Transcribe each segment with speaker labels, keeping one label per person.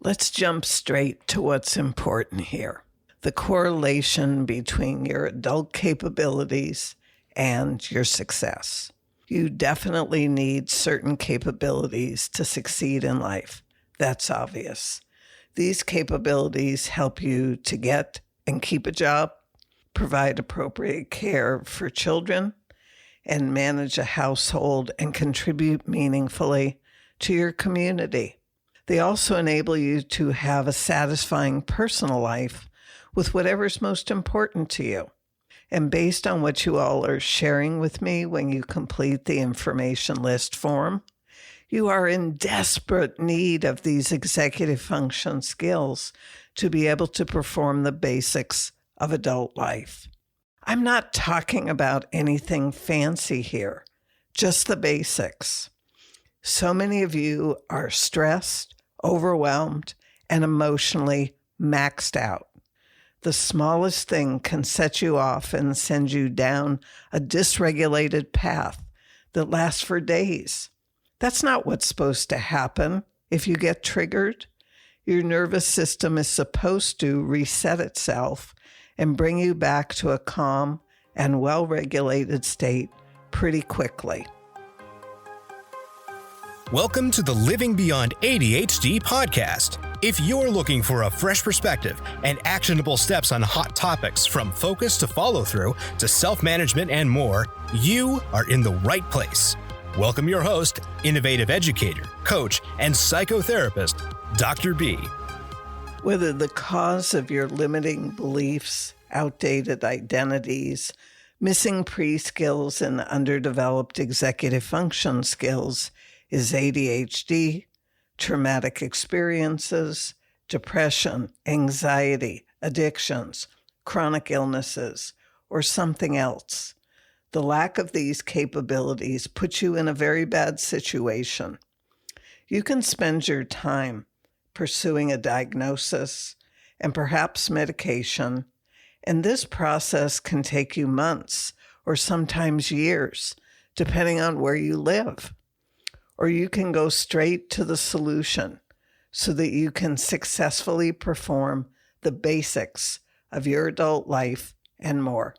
Speaker 1: Let's jump straight to what's important here. The correlation between your adult capabilities and your success. You definitely need certain capabilities to succeed in life. That's obvious. These capabilities help you to get and keep a job, provide appropriate care for children, and manage a household and contribute meaningfully to your community. They also enable you to have a satisfying personal life with whatever's most important to you. And based on what you all are sharing with me when you complete the information list form, you are in desperate need of these executive function skills to be able to perform the basics of adult life. I'm not talking about anything fancy here, just the basics. So many of you are stressed, overwhelmed, and emotionally maxed out. The smallest thing can set you off and send you down a dysregulated path that lasts for days. That's not what's supposed to happen if you get triggered. Your nervous system is supposed to reset itself and bring you back to a calm and well-regulated state pretty quickly.
Speaker 2: Welcome to the Living Beyond ADHD podcast. If you're looking for a fresh perspective and actionable steps on hot topics from focus to follow-through to self-management and more, you are in the right place. Welcome your host, innovative educator, coach, and psychotherapist, Dr. B.
Speaker 1: Whether the cause of your limiting beliefs, outdated identities, missing pre-skills, and underdeveloped executive function skills is ADHD, traumatic experiences, depression, anxiety, addictions, chronic illnesses, or something else. The lack of these capabilities puts you in a very bad situation. You can spend your time pursuing a diagnosis and perhaps medication, and this process can take you months or sometimes years, depending on where you live. Or you can go straight to the solution so that you can successfully perform the basics of your adult life and more.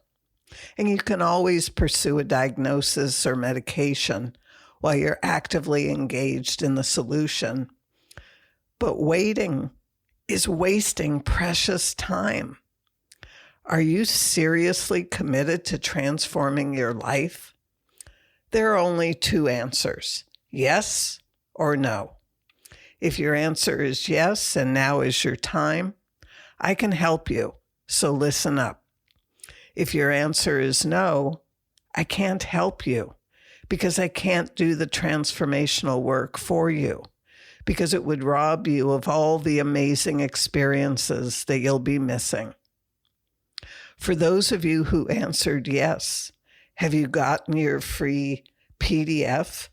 Speaker 1: And you can always pursue a diagnosis or medication while you're actively engaged in the solution. But waiting is wasting precious time. Are you seriously committed to transforming your life? There are only two answers. Yes or no. If your answer is yes, and now is your time, I can help you, so listen up. If your answer is no, I can't help you because I can't do the transformational work for you because it would rob you of all the amazing experiences that you'll be missing. For those of you who answered yes, have you gotten your free PDF?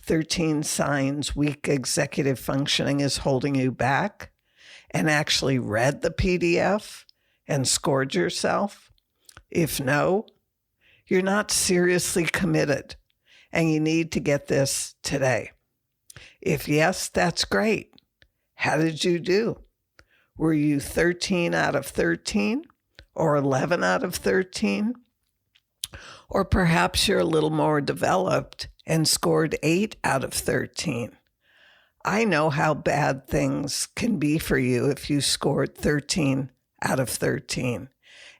Speaker 1: 13 Signs Weak Executive Functioning is Holding You Back, and actually read the PDF and scored yourself? If no, you're not seriously committed, and you need to get this today. If yes, that's great. How did you do? Were you 13 out of 13 or 11 out of 13? Or perhaps you're a little more developed and scored 8 out of 13. I know how bad things can be for you if you scored 13 out of 13.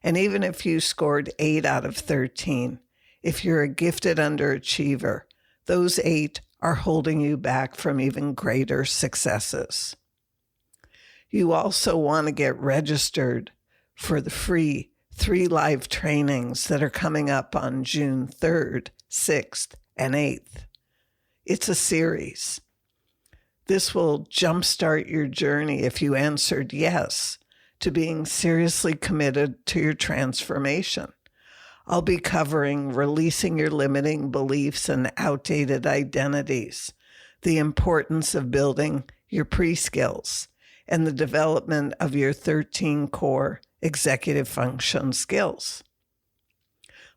Speaker 1: And even if you scored 8 out of 13, if you're a gifted underachiever, those 8 are holding you back from even greater successes. You also want to get registered for the free 3 live trainings that are coming up on June 3rd, 6th, and 8th. It's a series. This will jumpstart your journey if you answered yes to being seriously committed to your transformation. I'll be covering releasing your limiting beliefs and outdated identities, the importance of building your pre-skills, and the development of your 13 core executive function skills.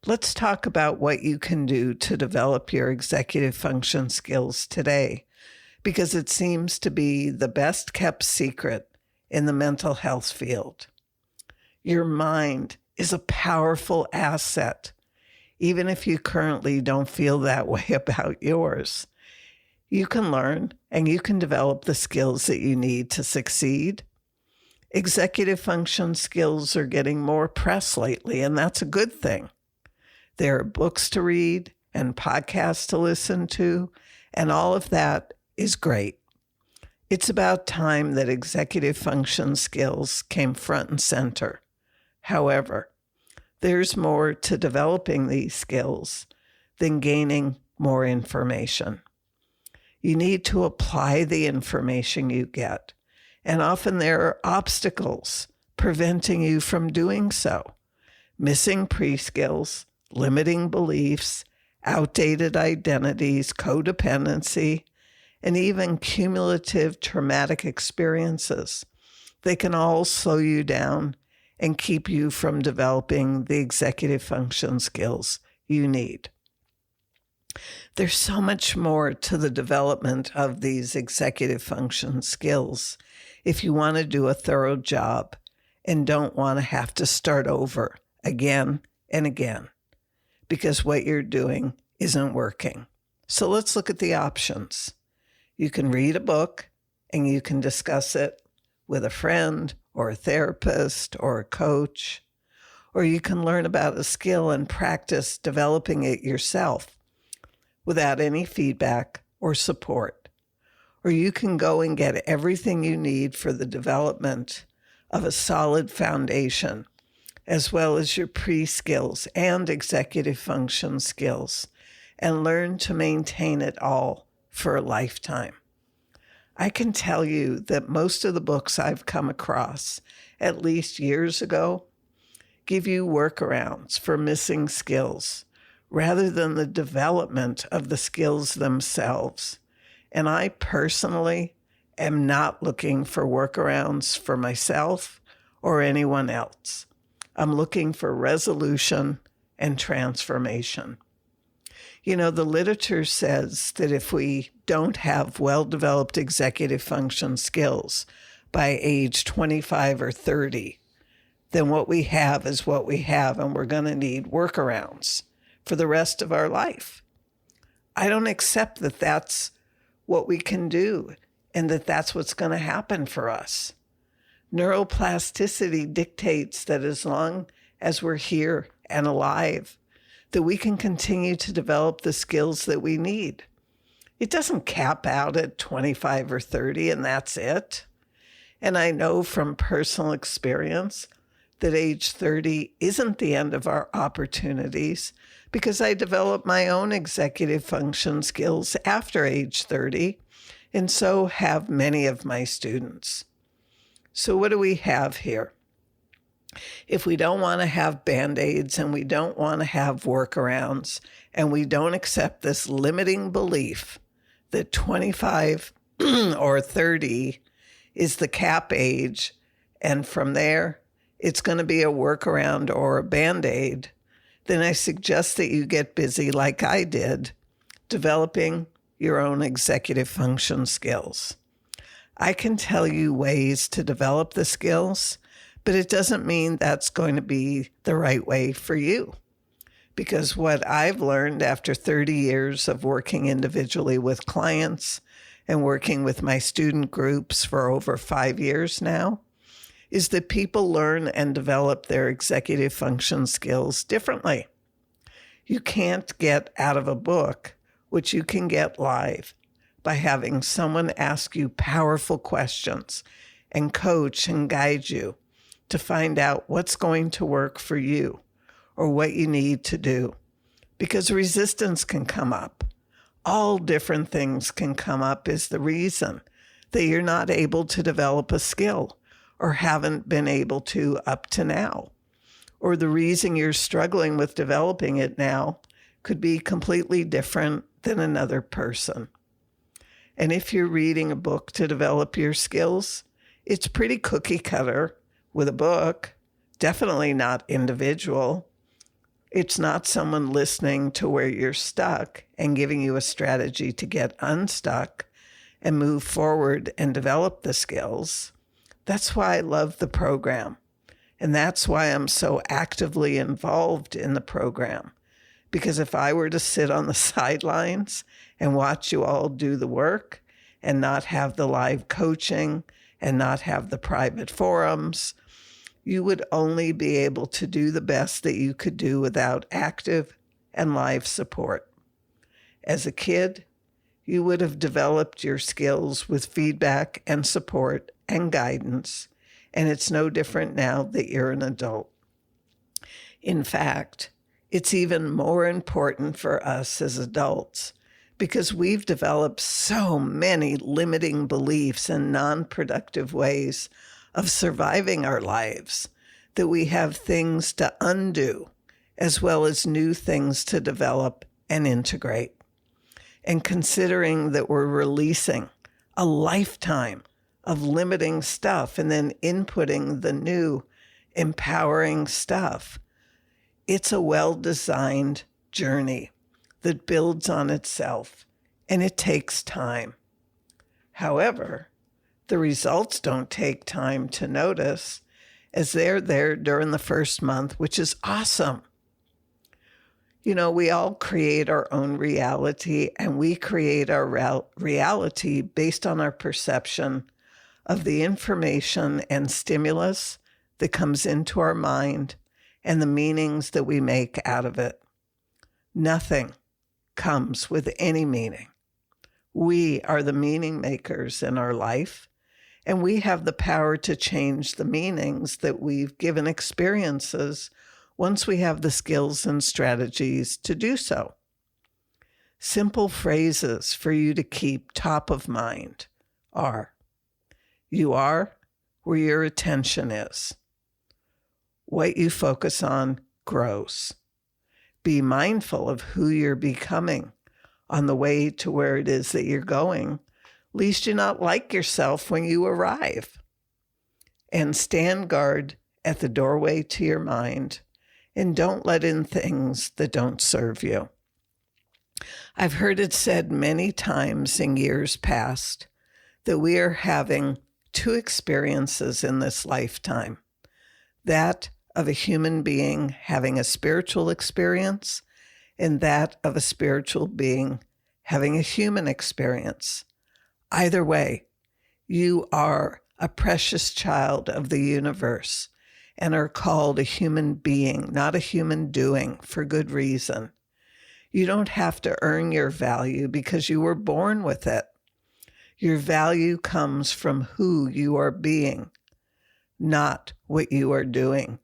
Speaker 1: Let's talk about what you can do to develop your executive function skills today, because it seems to be the best kept secret in the mental health field. Your mind is a powerful asset, even if you currently don't feel that way about yours. You can learn and you can develop the skills that you need to succeed. Executive function skills are getting more press lately, and that's a good thing. There are books to read and podcasts to listen to, and all of that is great. It's about time that executive function skills came front and center. However, there's more to developing these skills than gaining more information. You need to apply the information you get, and often there are obstacles preventing you from doing so. Missing pre-skills, limiting beliefs, outdated identities, codependency, and even cumulative traumatic experiences. They can all slow you down and keep you from developing the executive function skills you need. There's so much more to the development of these executive function skills if you want to do a thorough job and don't want to have to start over again and again because what you're doing isn't working. So let's look at the options. You can read a book and you can discuss it with a friend or a therapist or a coach, or you can learn about a skill and practice developing it yourself without any feedback or support. Or you can go and get everything you need for the development of a solid foundation, as well as your pre-skills and executive function skills, and learn to maintain it all for a lifetime. I can tell you that most of the books I've come across, at least years ago, give you workarounds for missing skills rather than the development of the skills themselves. And I personally am not looking for workarounds for myself or anyone else. I'm looking for resolution and transformation. You know, the literature says that if we don't have well-developed executive function skills by age 25 or 30, then what we have is what we have, and we're going to need workarounds for the rest of our life. I don't accept that that's what we can do and that that's what's going to happen for us. Neuroplasticity dictates that as long as we're here and alive, that we can continue to develop the skills that we need. It doesn't cap out at 25 or 30 and that's it. And I know from personal experience that age 30 isn't the end of our opportunities because I developed my own executive function skills after age 30, and so have many of my students. So what do we have here? If we don't want to have Band-Aids and we don't want to have workarounds and we don't accept this limiting belief that 25 or 30 is the cap age and from there it's going to be a workaround or a Band-Aid, then I suggest that you get busy like I did, developing your own executive function skills. I can tell you ways to develop the skills, but it doesn't mean that's going to be the right way for you. Because what I've learned after 30 years of working individually with clients and working with my student groups for over 5 years now, is that people learn and develop their executive function skills differently. You can't get out of a book what you can get live by having someone ask you powerful questions and coach and guide you to find out what's going to work for you or what you need to do. Because resistance can come up. All different things can come up is the reason that you're not able to develop a skill or haven't been able to up to now. Or the reason you're struggling with developing it now could be completely different than another person. And if you're reading a book to develop your skills, it's pretty cookie cutter with a book, definitely not individual. It's not someone listening to where you're stuck and giving you a strategy to get unstuck. and move forward and develop the skills. That's why I love the program. And that's why I'm so actively involved in the program. Because if I were to sit on the sidelines and watch you all do the work and not have the live coaching and not have the private forums, you would only be able to do the best that you could do without active and live support. As a kid, you would have developed your skills with feedback and support and guidance, and it's no different now that you're an adult. In fact, it's even more important for us as adults because we've developed so many limiting beliefs and non-productive ways of surviving our lives that we have things to undo as well as new things to develop and integrate. And considering that we're releasing a lifetime of limiting stuff and then inputting the new empowering stuff, it's a well-designed journey that builds on itself, and it takes time. However, the results don't take time to notice, as they're there during the first month, which is awesome. You know, we all create our own reality, and we create our reality based on our perception of the information and stimulus that comes into our mind and the meanings that we make out of it. Nothing comes with any meaning. We are the meaning makers in our life, and we have the power to change the meanings that we've given experiences once we have the skills and strategies to do so. Simple phrases for you to keep top of mind are: you are where your attention is. What you focus on grows. Be mindful of who you're becoming on the way to where it is that you're going, lest you not like yourself when you arrive. And stand guard at the doorway to your mind, and don't let in things that don't serve you. I've heard it said many times in years past that we are having two experiences in this lifetime: that of a human being having a spiritual experience, and that of a spiritual being having a human experience. Either way, you are a precious child of the universe and are called a human being, not a human doing, for good reason. You don't have to earn your value because you were born with it. Your value comes from who you are being, not what you are doing,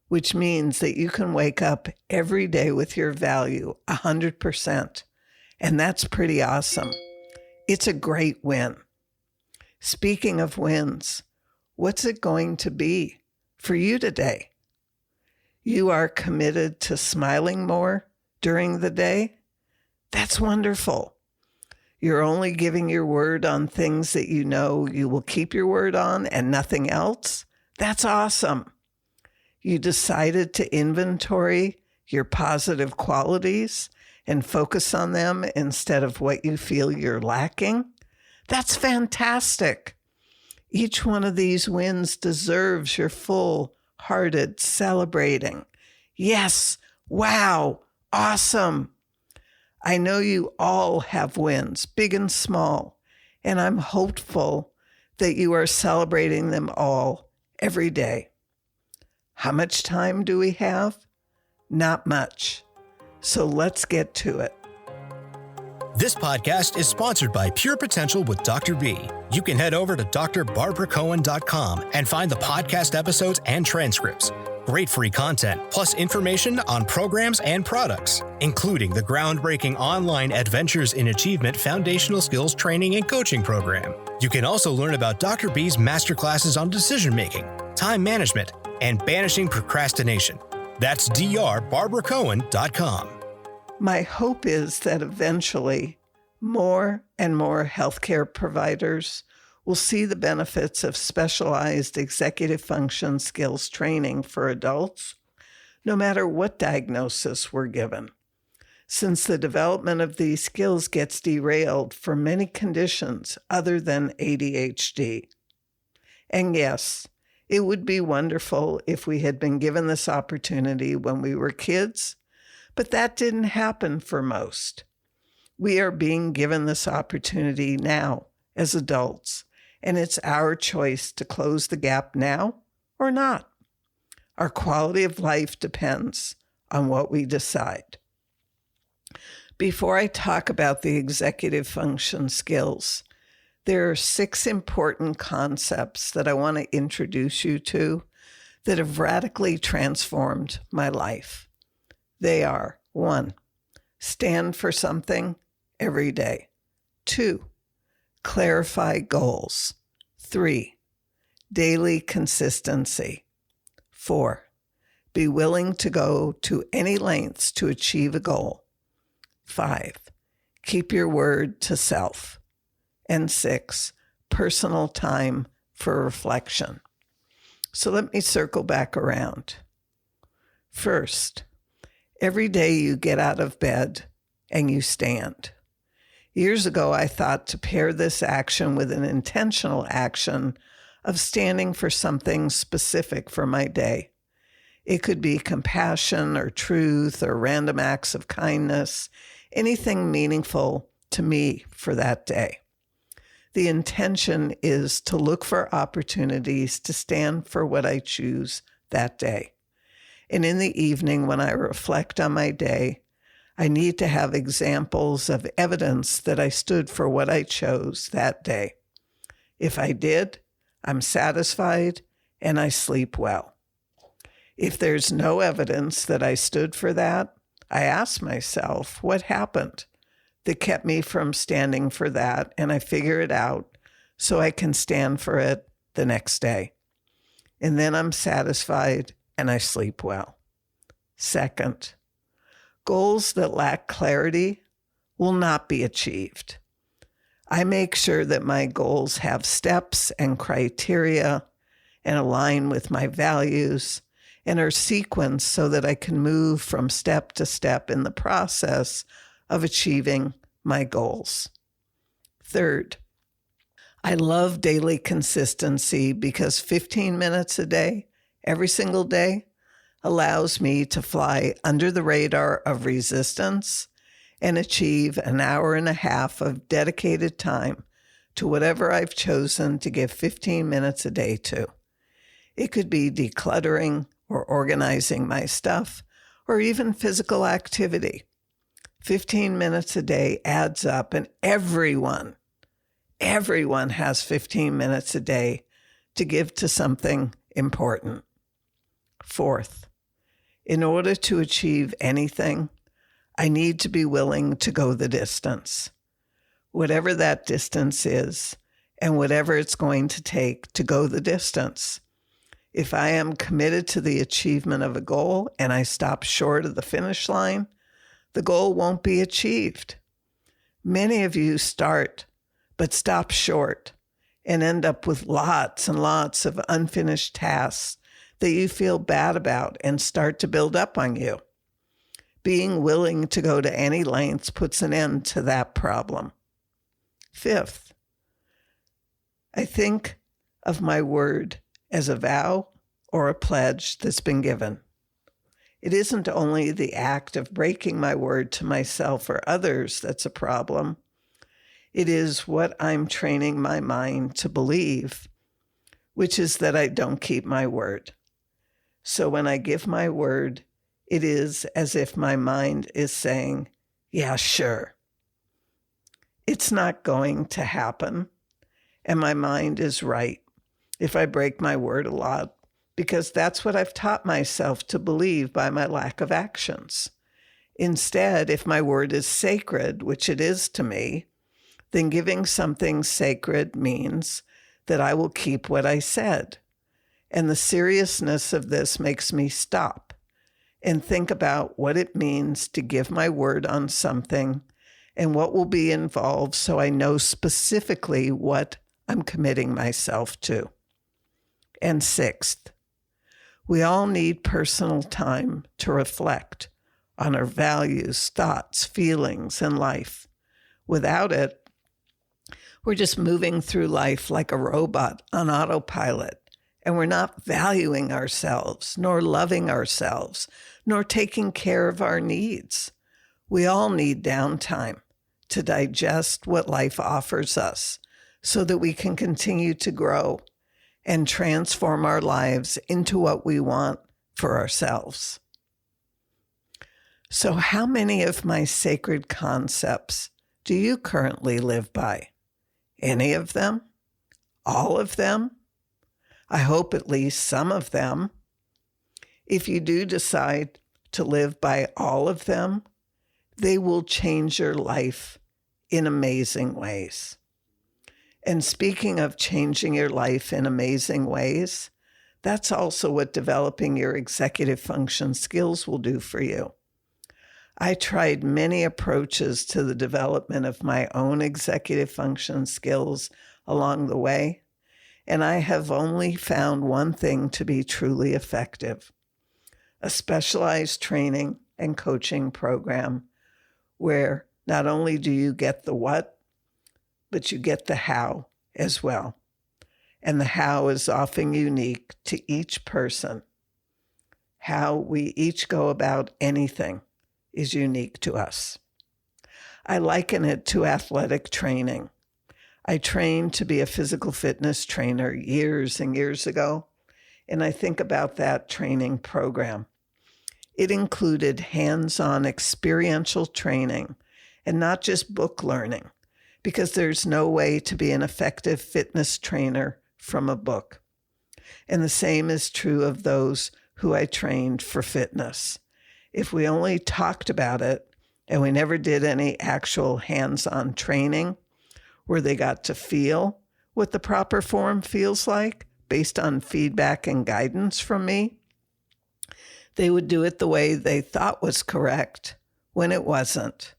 Speaker 1: which means that you can wake up every day with your value 100%, and that's pretty awesome. It's a great win. Speaking of wins, what's it going to be for you today? You are committed to smiling more during the day? That's wonderful. You're only giving your word on things that you know you will keep your word on and nothing else? That's awesome. You decided to inventory your positive qualities and focus on them instead of what you feel you're lacking? That's fantastic. Each one of these wins deserves your full-hearted celebrating. Yes, wow, awesome. I know you all have wins, big and small, and I'm hopeful that you are celebrating them all every day. How much time do we have? Not much. So let's get to it.
Speaker 2: This podcast is sponsored by Pure Potential with Dr. B. You can head over to drbarbaracohen.com and find the podcast episodes and transcripts. Great free content, plus information on programs and products, including the groundbreaking online Adventures in Achievement Foundational Skills Training and Coaching Program. You can also learn about Dr. B's masterclasses on decision-making, time management, and banishing procrastination. That's drbarbaracohen.com.
Speaker 1: My hope is that eventually more and more healthcare providers will see the benefits of specialized executive function skills training for adults, no matter what diagnosis we're given. since the development of these skills gets derailed for many conditions other than ADHD. And yes, it would be wonderful if we had been given this opportunity when we were kids, but that didn't happen for most. We are being given this opportunity now as adults, and it's our choice to close the gap now or not. Our quality of life depends on what we decide. Before I talk about the executive function skills, there are 6 important concepts that I want to introduce you to that have radically transformed my life. They are: 1, stand for something every day. 2, clarify goals. 3, daily consistency. 4, be willing to go to any lengths to achieve a goal. 5, keep your word to self. And 6, personal time for reflection. So let me circle back around. First, every day you get out of bed and you stand. Years ago, I thought to pair this action with an intentional action of standing for something specific for my day. It could be compassion or truth or random acts of kindness, anything meaningful to me for that day. The intention is to look for opportunities to stand for what I choose that day. And in the evening, when I reflect on my day, I need to have examples of evidence that I stood for what I chose that day. If I did, I'm satisfied and I sleep well. If there's no evidence that I stood for that, I ask myself, what happened that kept me from standing for that? And I figure it out so I can stand for it the next day. And then I'm satisfied and I sleep well. Second, goals that lack clarity will not be achieved. I make sure that my goals have steps and criteria and align with my values and are sequenced so that I can move from step to step in the process of achieving my goals. Third, I love daily consistency because 15 minutes a day, every single day, allows me to fly under the radar of resistance and achieve an hour and a half of dedicated time to whatever I've chosen to give 15 minutes a day to. It could be decluttering or organizing my stuff, or even physical activity. 15 minutes a day adds up, and everyone has 15 minutes a day to give to something important. Fourth, in order to achieve anything, I need to be willing to go the distance, whatever that distance is, and whatever it's going to take to go the distance. If I am committed to the achievement of a goal and I stop short of the finish line, the goal won't be achieved. Many of you start, but stop short and end up with lots and lots of unfinished tasks that you feel bad about and start to build up on you. Being willing to go to any lengths puts an end to that problem. Fifth, I think of my word as a vow or a pledge that's been given. It isn't only the act of breaking my word to myself or others that's a problem. It is what I'm training my mind to believe, which is that I don't keep my word. So when I give my word, it is as if my mind is saying, yeah, sure. It's not going to happen. And my mind is right if I break my word a lot, because that's what I've taught myself to believe by my lack of actions. Instead, if my word is sacred, which it is to me, then giving something sacred means that I will keep what I said. And the seriousness of this makes me stop and think about what it means to give my word on something and what will be involved so I know specifically what I'm committing myself to. And sixth, we all need personal time to reflect on our values, thoughts, feelings, and life. Without it, we're just moving through life like a robot on autopilot, and we're not valuing ourselves, nor loving ourselves, nor taking care of our needs. We all need downtime to digest what life offers us so that we can continue to grow and transform our lives into what we want for ourselves. So how many of my sacred concepts do you currently live by? Any of them? All of them? I hope at least some of them. If you do decide to live by all of them, they will change your life in amazing ways. And speaking of changing your life in amazing ways, that's also what developing your executive function skills will do for you. I tried many approaches to the development of my own executive function skills along the way, and I have only found one thing to be truly effective: a specialized training and coaching program where not only do you get the what, but you get the how as well. And the how is often unique to each person. How we each go about anything is unique to us. I liken it to athletic training. I trained to be a physical fitness trainer years and years ago, and I think about that training program. It included hands-on experiential training and not just book learning, because there's no way to be an effective fitness trainer from a book. And the same is true of those who I trained for fitness. If we only talked about it and we never did any actual hands-on training where they got to feel what the proper form feels like based on feedback and guidance from me, they would do it the way they thought was correct when it wasn't.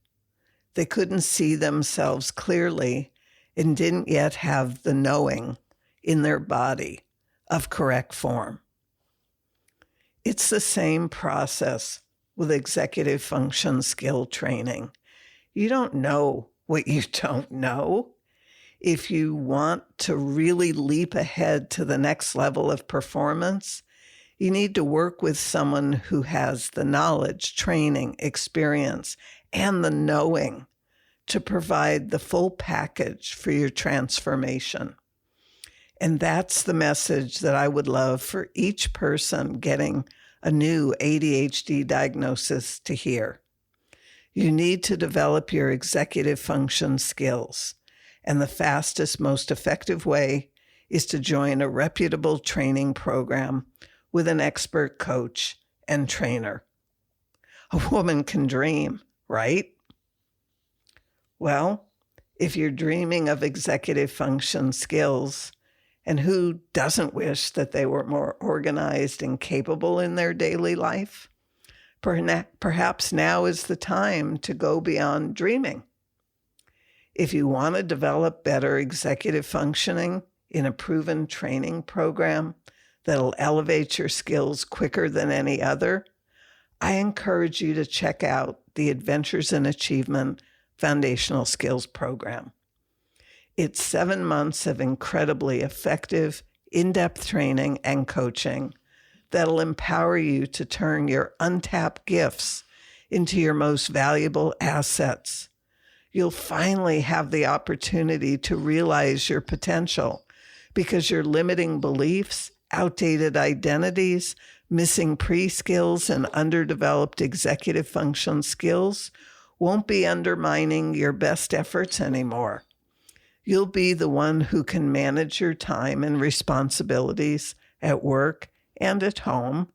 Speaker 1: They couldn't see themselves clearly and didn't yet have the knowing in their body of correct form. It's the same process with executive function skill training. You don't know what you don't know. If you want to really leap ahead to the next level of performance, you need to work with someone who has the knowledge, training, experience, and the knowing to provide the full package for your transformation. And that's the message that I would love for each person getting a new ADHD diagnosis to hear. You need to develop your executive function skills, and the fastest, most effective way is to join a reputable training program with an expert coach and trainer. A woman can dream, right? Well, if you're dreaming of executive function skills, and who doesn't wish that they were more organized and capable in their daily life? Perhaps now is the time to go beyond dreaming. If you want to develop better executive functioning in a proven training program that'll elevate your skills quicker than any other, I encourage you to check out the Adventures in Achievement Foundational Skills Program. It's 7 months of incredibly effective, in-depth training and coaching that'll empower you to turn your untapped gifts into your most valuable assets. You'll finally have the opportunity to realize your potential because your limiting beliefs, outdated identities, missing pre-skills, and underdeveloped executive function skills won't be undermining your best efforts anymore. You'll be the one who can manage your time and responsibilities at work and at home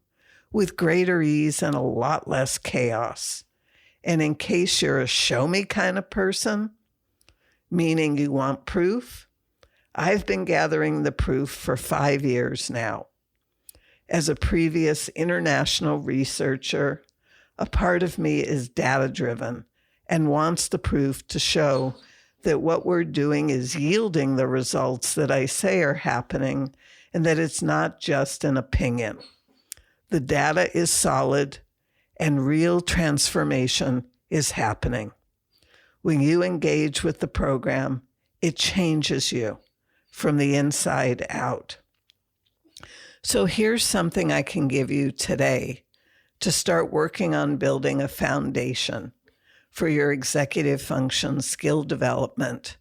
Speaker 1: with greater ease and a lot less chaos. And in case you're a show-me kind of person, meaning you want proof, I've been gathering the proof for 5 years now. As a previous international researcher, a part of me is data-driven and wants the proof to show that what we're doing is yielding the results that I say are happening, and that it's not just an opinion. The data is solid, and real transformation is happening. When you engage with the program, it changes you from the inside out. So here's something I can give you today to start working on building a foundation for your executive function skill development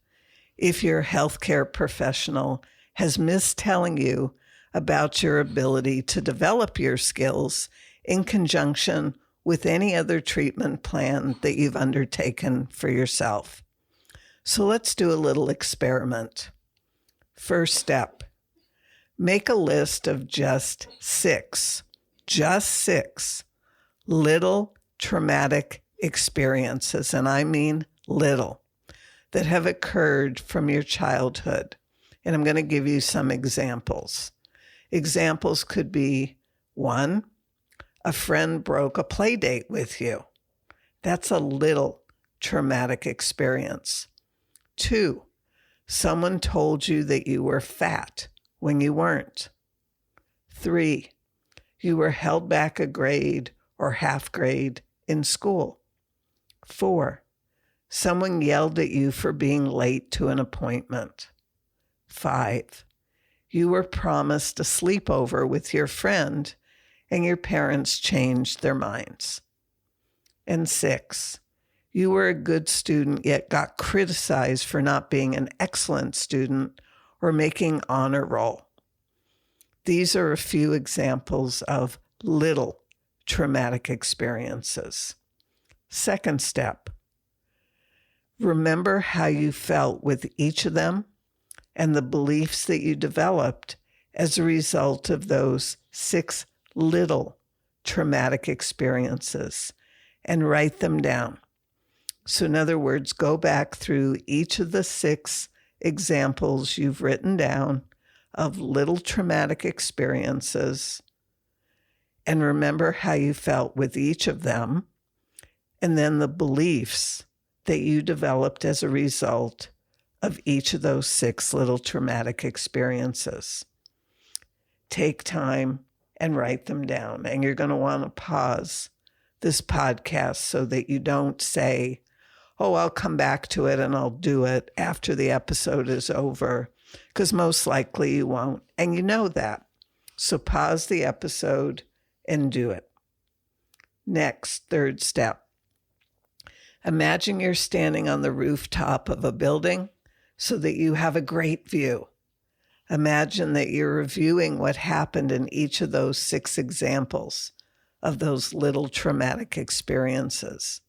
Speaker 1: if your healthcare professional has missed telling you about your ability to develop your skills in conjunction with any other treatment plan that you've undertaken for yourself. So let's do a little experiment. First step, make a list of just six little traumatic experiences, and I mean little, that have occurred from your childhood. And I'm going to give you some examples. Examples could be 1, a friend broke a play date with you. That's a little traumatic experience. 2, someone told you that you were fat when you weren't. 3, you were held back a grade or half grade in school. 4, someone yelled at you for being late to an appointment. 5, you were promised a sleepover with your friend and your parents changed their minds. And 6, you were a good student yet got criticized for not being an excellent student or making honor roll. These are a few examples of little traumatic experiences. Second step, remember how you felt with each of them and the beliefs that you developed as a result of those 6 little traumatic experiences and write them down. So in other words, go back through each of the 6 examples you've written down of little traumatic experiences and remember how you felt with each of them and then the beliefs that you developed as a result of each of those 6 little traumatic experiences. Take time and write them down. And you're going to want to pause this podcast so that you don't say, oh, I'll come back to it and I'll do it after the episode is over, because most likely you won't. And you know that. So pause the episode and do it. Next, third step. Imagine you're standing on the rooftop of a building so that you have a great view. Imagine that you're reviewing what happened in each of those 6 examples of those little traumatic experiences.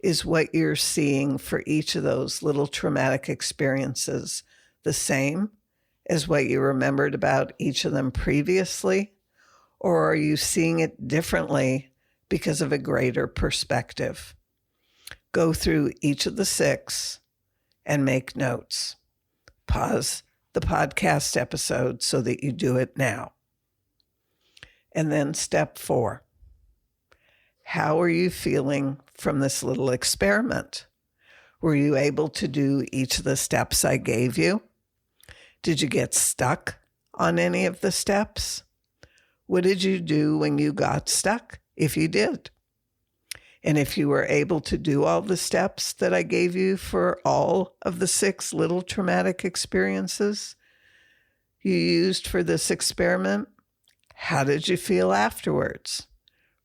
Speaker 1: Is what you're seeing for each of those little traumatic experiences the same as what you remembered about each of them previously? Or are you seeing it differently because of a greater perspective? Go through each of the 6 and make notes. Pause the podcast episode so that you do it now. And then step 4. How are you feeling from this little experiment? Were you able to do each of the steps I gave you? Did you get stuck on any of the steps? What did you do when you got stuck, if you did? And if you were able to do all the steps that I gave you for all of the 6 little traumatic experiences you used for this experiment, how did you feel afterwards?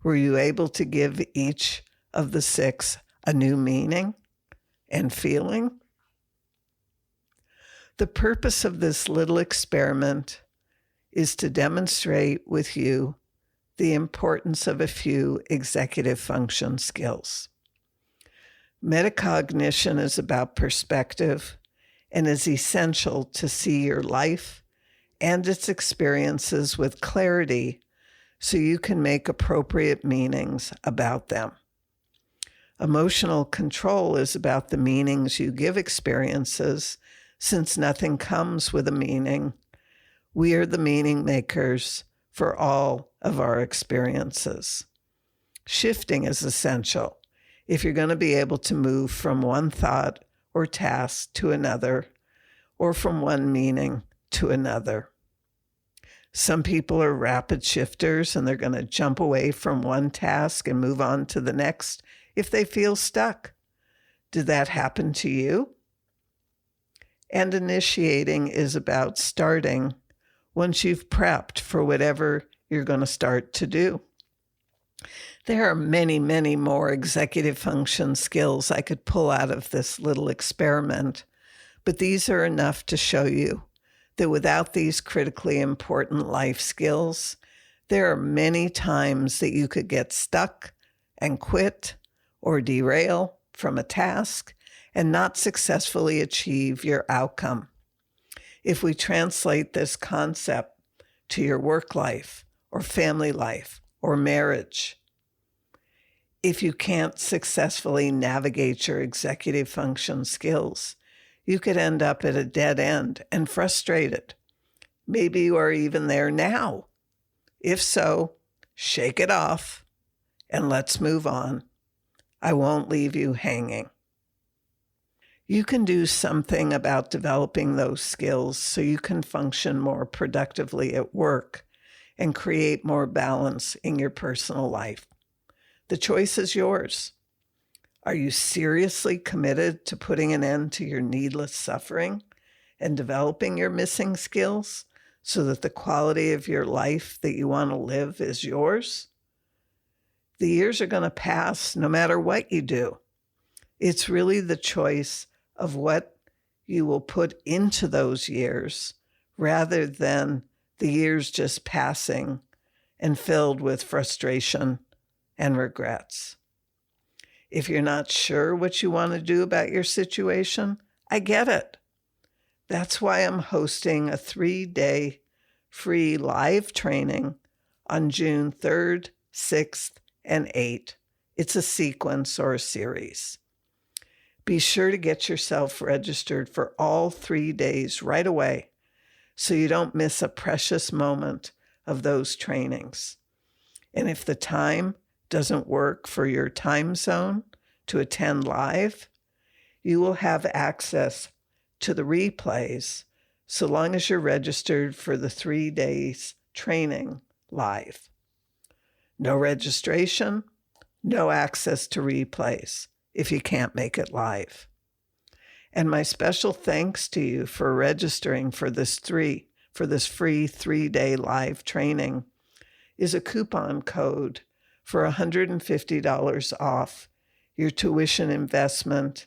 Speaker 1: Were you able to give each of the 6 a new meaning and feeling? The purpose of this little experiment is to demonstrate with you the importance of a few executive function skills. Metacognition is about perspective and is essential to see your life and its experiences with clarity so you can make appropriate meanings about them. Emotional control is about the meanings you give experiences, since nothing comes with a meaning. We are the meaning makers for all of our experiences. Shifting is essential if you're going to be able to move from one thought or task to another, or from one meaning to another. Some people are rapid shifters and they're going to jump away from one task and move on to the next if they feel stuck. Did that happen to you? And initiating is about starting once you've prepped for whatever you're going to start to do. There are many, many more executive function skills I could pull out of this little experiment, but these are enough to show you that without these critically important life skills, there are many times that you could get stuck and quit or derail from a task and not successfully achieve your outcome. If we translate this concept to your work life or family life or marriage, if you can't successfully navigate your executive function skills, you could end up at a dead end and frustrated. Maybe you are even there now. If so, shake it off and let's move on. I won't leave you hanging. You can do something about developing those skills so you can function more productively at work and create more balance in your personal life. The choice is yours. Are you seriously committed to putting an end to your needless suffering and developing your missing skills so that the quality of your life that you want to live is yours? The years are going to pass no matter what you do. It's really the choice of what you will put into those years rather than the years just passing and filled with frustration and regrets. If you're not sure what you want to do about your situation, I get it. That's why I'm hosting a 3-day free live training on June 3rd, 6th, and 8th. It's a sequence or a series. Be sure to get yourself registered for all 3 days right away so you don't miss a precious moment of those trainings. And if the time doesn't work for your time zone to attend live, you will have access to the replays so long as you're registered for the 3 days training live. No registration, no access to replays if you can't make it live. And my special thanks to you for registering for this free 3-day live training is a coupon code for $150 off your tuition investment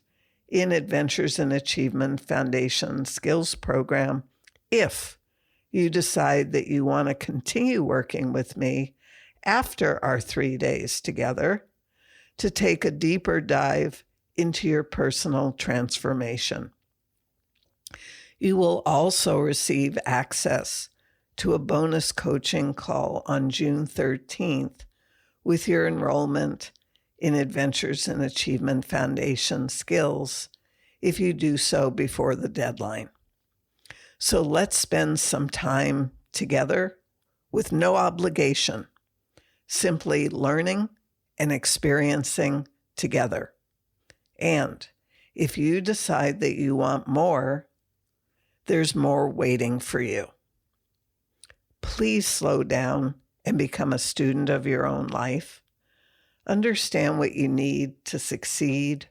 Speaker 1: in Adventures in Achievement Foundation Skills Program if you decide that you want to continue working with me after our 3 days together to take a deeper dive into your personal transformation. You will also receive access to a bonus coaching call on June 13th with your enrollment in Adventures in Achievement Foundation Skills if you do so before the deadline. So let's spend some time together with no obligation, simply learning and experiencing together. And if you decide that you want more, there's more waiting for you. Please slow down and become a student of your own life. Understand what you need to succeed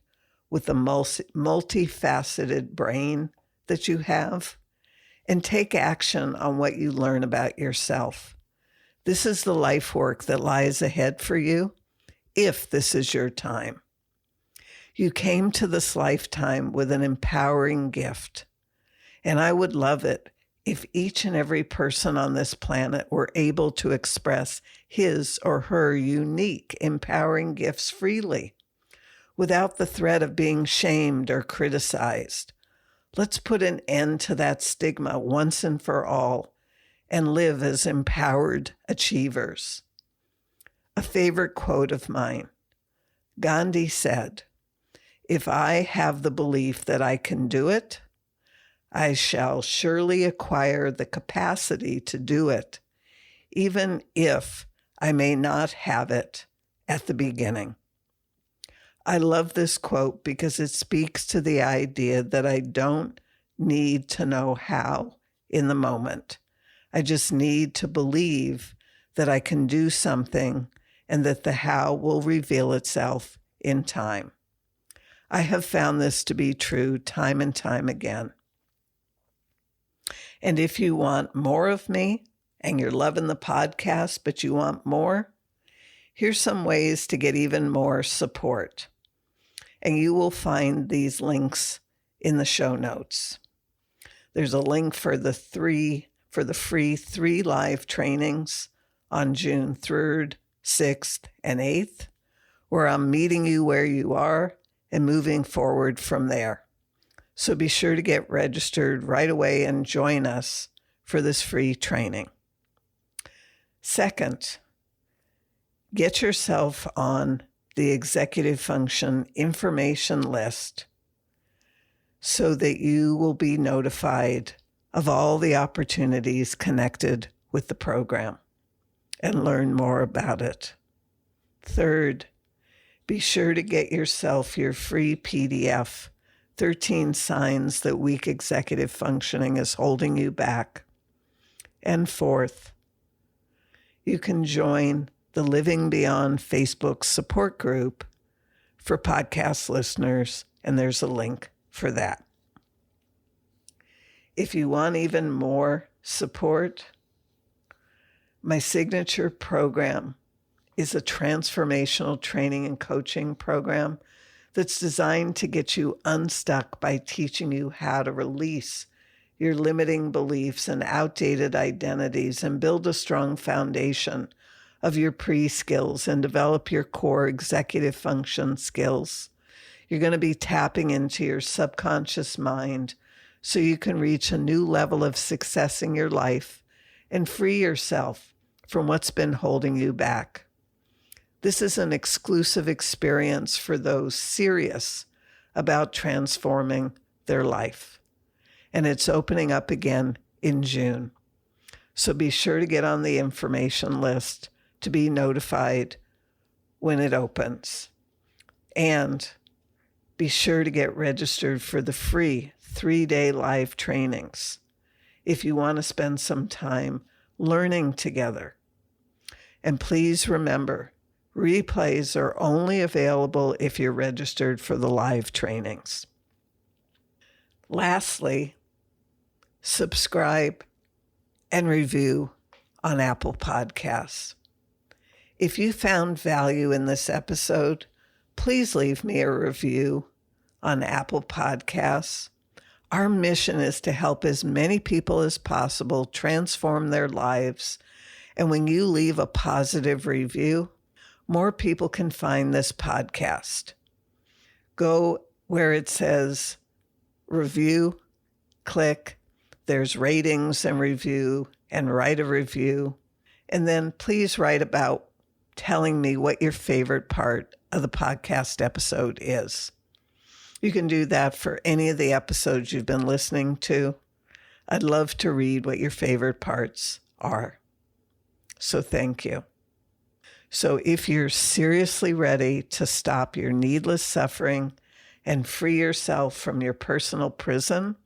Speaker 1: with the multifaceted brain that you have, and take action on what you learn about yourself. This is the life work that lies ahead for you, if this is your time. You came to this lifetime with an empowering gift, and I would love it if each and every person on this planet were able to express his or her unique, empowering gifts freely, without the threat of being shamed or criticized. Let's put an end to that stigma once and for all and live as empowered achievers. A favorite quote of mine, Gandhi said, "If I have the belief that I can do it, I shall surely acquire the capacity to do it, even if I may not have it at the beginning." I love this quote because it speaks to the idea that I don't need to know how in the moment. I just need to believe that I can do something and that the how will reveal itself in time. I have found this to be true time and time again. And if you want more of me and you're loving the podcast, but you want more, here's some ways to get even more support. And you will find these links in the show notes. There's a link for the free 3 live trainings on June 3rd, 6th, and 8th, where I'm meeting you where you are and moving forward from there. So be sure to get registered right away and join us for this free training. Second, get yourself on the executive function information list so that you will be notified of all the opportunities connected with the program and learn more about it. Third, be sure to get yourself your free PDF, 13 Signs That Weak Executive Functioning is Holding You Back. And fourth, you can join the Living Beyond Facebook support group for podcast listeners, and there's a link for that. If you want even more support, my signature program is a transformational training and coaching program that's designed to get you unstuck by teaching you how to release your limiting beliefs and outdated identities and build a strong foundation of your pre-skills and develop your core executive function skills. You're going to be tapping into your subconscious mind so you can reach a new level of success in your life and free yourself from what's been holding you back. This is an exclusive experience for those serious about transforming their life. And it's opening up again in June. So be sure to get on the information list to be notified when it opens. And be sure to get registered for the free 3-day live trainings if you want to spend some time learning together. And please remember, replays are only available if you're registered for the live trainings. Lastly, subscribe and review on Apple Podcasts. If you found value in this episode, please leave me a review on Apple Podcasts. Our mission is to help as many people as possible transform their lives. And when you leave a positive review, more people can find this podcast. Go where it says review, click. There's ratings and review, and write a review. And then please write about telling me what your favorite part of the podcast episode is. You can do that for any of the episodes you've been listening to. I'd love to read what your favorite parts are. So thank you. So if you're seriously ready to stop your needless suffering and free yourself from your personal prison,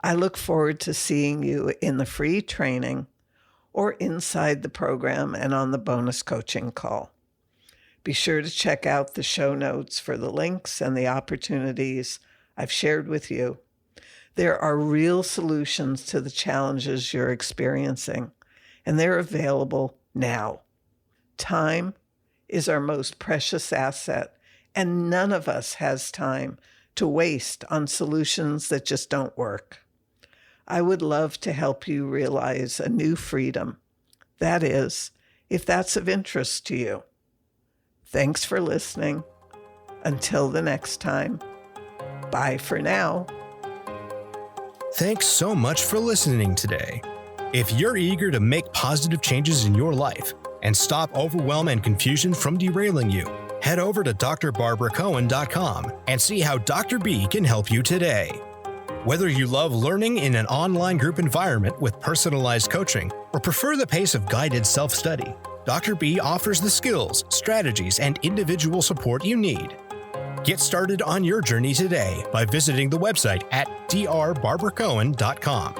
Speaker 1: I look forward to seeing you in the free training or inside the program and on the bonus coaching call. Be sure to check out the show notes for the links and the opportunities I've shared with you. There are real solutions to the challenges you're experiencing, and they're available now. Time is our most precious asset, and none of us has time to waste on solutions that just don't work. I would love to help you realize a new freedom. That is, if that's of interest to you. Thanks for listening. Until the next time, bye for now.
Speaker 2: Thanks so much for listening today. If you're eager to make positive changes in your life and stop overwhelm and confusion from derailing you, head over to drbarbaracohen.com and see how Dr. B can help you today. Whether you love learning in an online group environment with personalized coaching or prefer the pace of guided self-study, Dr. B offers the skills, strategies, and individual support you need. Get started on your journey today by visiting the website at drbarbaracohen.com.